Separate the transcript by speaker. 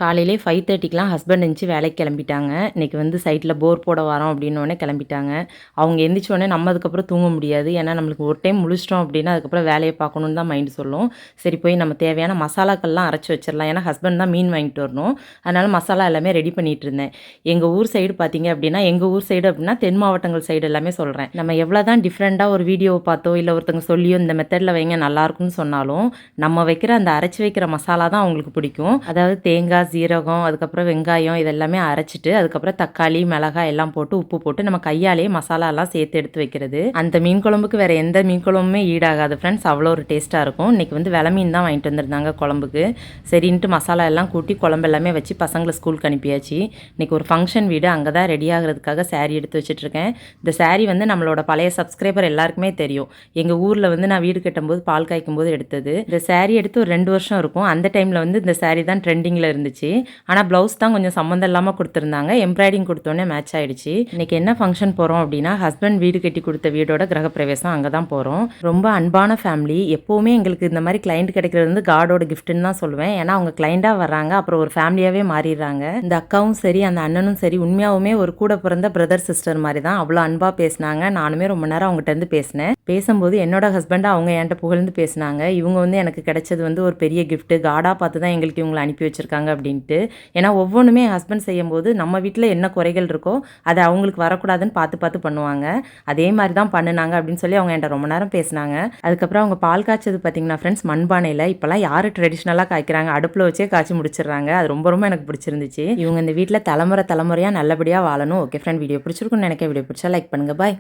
Speaker 1: காலையிலே 5:30க்குலாம் ஹஸ்பண்ட் எந்திச்சு வேலைக்கு கிளம்பிட்டாங்க. இன்னைக்கு வந்து சைட்ல போர் போட வரோம் அப்படின்னோடனே கிளம்பிட்டாங்க. அவங்க எந்திரிச்சோடனே நம்ம அதுக்கப்புறம் தூங்க முடியாது. ஏன்னா நம்மளுக்கு ஒரு டைம் முழிச்சிட்டோம் அப்படின்னா, அதுக்கப்புறம் வேலைய பார்க்கணுன்னு தான் மைண்ட் சொல்லும். சரி போய் நம்ம தேவையான மசாலாக்கள்லாம் அரைச்சு வச்சிரலாம். ஏன்னா ஹஸ்பண்ட் தான் மீன் வாங்கிட்டு வரணும். அதனால மசாலா எல்லாமே ரெடி பண்ணிட்டு இருந்தேன். எங்க ஊர் சைடு பார்த்தீங்க அப்படின்னா, எங்க ஊர் சைடு அப்படின்னா தென் மாவட்டங்கள் சைடு எல்லாமே சொல்றேன். நம்ம எவ்வளோதான் டிஃப்ரெண்ட்டா ஒரு வீடியோவ பார்த்தோ, இல்ல ஒருத்தவங்க சொல்லியோ இந்த மெத்தட்ல வைங்க நல்லாயிருக்கும்னு சொன்னாலும், நம்ம வைக்கிற அந்த அரைச்சு வைக்கிற மசாலா தான் அவங்களுக்கு பிடிக்கும். அதாவது தேங்காய், சீரகம், அதுக்கப்புறம் வெங்காயம் இதெல்லாமே அரைச்சிட்டு, அதுக்கப்புறம் தக்காளி, மிளகாய் எல்லாம் போட்டு, உப்பு போட்டு நம்ம கையாலேயே மசாலாலாம் சேர்த்து எடுத்து வைக்கிறது. அந்த மீன் குழம்புக்கு வேற எந்த மீன் குழம்புமே ஈடாகாது ஃப்ரெண்ட்ஸ். அவ்வளோ ஒரு டேஸ்ட்டாக இருக்கும். இன்னைக்கு வந்து வெலை மீன் தான் வாங்கிட்டு வந்திருந்தாங்க குழம்புக்கு. சரின்ட்டு மசாலா எல்லாம் கூட்டி குழம்பு எல்லாமே வச்சு பசங்களை ஸ்கூலுக்கு அனுப்பியாச்சு. இன்னைக்கு ஒரு ஃபங்க்ஷன் வீடு, அங்கே தான் ரெடி ஆகிறதுக்காக சாரீ எடுத்து வச்சுட்ருக்கேன். இந்த சாரீ வந்து நம்மளோட பழைய சப்ஸ்கிரைபர் எல்லாருக்குமே தெரியும். எங்கள் ஊரில் வந்து நான் வீடு கட்டும்போது பால் காய்க்கும்போது எடுத்தது. இந்த சாரீ எடுத்து ஒரு 2 வருஷம் இருக்கும். அந்த டைமில் வந்து இந்த சாரீ தான் ட்ரெண்டிங்கில் இருந்துச்சு. ஆனால் ப்ளவுஸ் தான் கொஞ்சம் சம்மந்தம் இல்லாமல் கொடுத்துருந்தாங்க. எம்ப்ராய்டிங் கொடுத்தோன்னே மேட்ச் ஆகிடுச்சு. இன்றைக்கி என்ன ஃபங்க்ஷன் போகிறோம் அப்படின்னா, ஹஸ்பண்ட் வீடு கட்டி கொடுத்த வீடோட கிரகப்பிரவேசம். அங்கே தான் போகிறோம். ரொம்ப அன்பான ஃபேமிலி. எப்போவுமே எங்களுக்கு இந்த மாதிரி கிளைண்ட் கிடைக்கிறது வந்து காடோட கிஃப்ட்டுன்னு தான் சொல்லுவேன். ஏன்னா அவங்க கிளைண்டாக வர்றாங்க, அப்புறம் ஒரு ஃபேமிலியாகவே மாறிடுறாங்க. இந்த அக்காவும் சரி, அந்த அண்ணனும் சரி, உண்மையாகவுமே ஒரு கூட பிறந்த பிரதர் சிஸ்டர் மாதிரி தான். அவ்வளோ அன்பாக பேசினாங்க. நானுமே ரொம்ப நேரம் அவங்ககிட்ட இருந்து பேசினேன். பேசும்போது என்னோட ஹஸ்பண்டை அவங்க என்கிட்ட புகழ்ந்து பேசினாங்க. இவங்க வந்து எனக்கு கிடைச்சது வந்து ஒரு பெரிய கிஃப்ட்டு, காடாக பார்த்து தான் எங்களுக்கு இவங்களை அனுப்பி வச்சுருக்காங்க அப்படின்ட்டு. ஏன்னா ஒவ்வொன்றுமே ஹஸ்பண்ட் செய்யும்போது நம்ம வீட்டில் என்ன குறைகள் இருக்கோ அதை அவங்களுக்கு வரக்கூடாதுன்னு பார்த்து பார்த்து பண்ணுவாங்க. அதே மாதிரி தான் பண்ணுனாங்க அப்படின்னு சொல்லி அவங்க என்கிட்ட ரொம்ப நேரம் பேசினாங்க. அதுக்கப்புறம் அவங்க பால் காய்ச்சது பார்த்தீங்கன்னா ஃப்ரெண்ட்ஸ், மண்பானையில். இப்போலாம் யார் ட்ரெடிஷ்னலாக காய்க்கிறாங்க, அடுப்பில் வச்சே காய்ச்சி முடிச்சிடுறாங்க. அது ரொம்ப ரொம்ப எனக்கு பிடிச்சிருந்துச்சு. இவங்க இந்த வீட்டில் தலைமுறையாக நல்லபடியாக வாழணும். ஓகே ஃப்ரெண்ட், வீடியோ பிடிச்சிருக்குன்னு நினைக்க. வீடியோ பிடிச்சா லைக் பண்ணுங்கள். பாய்.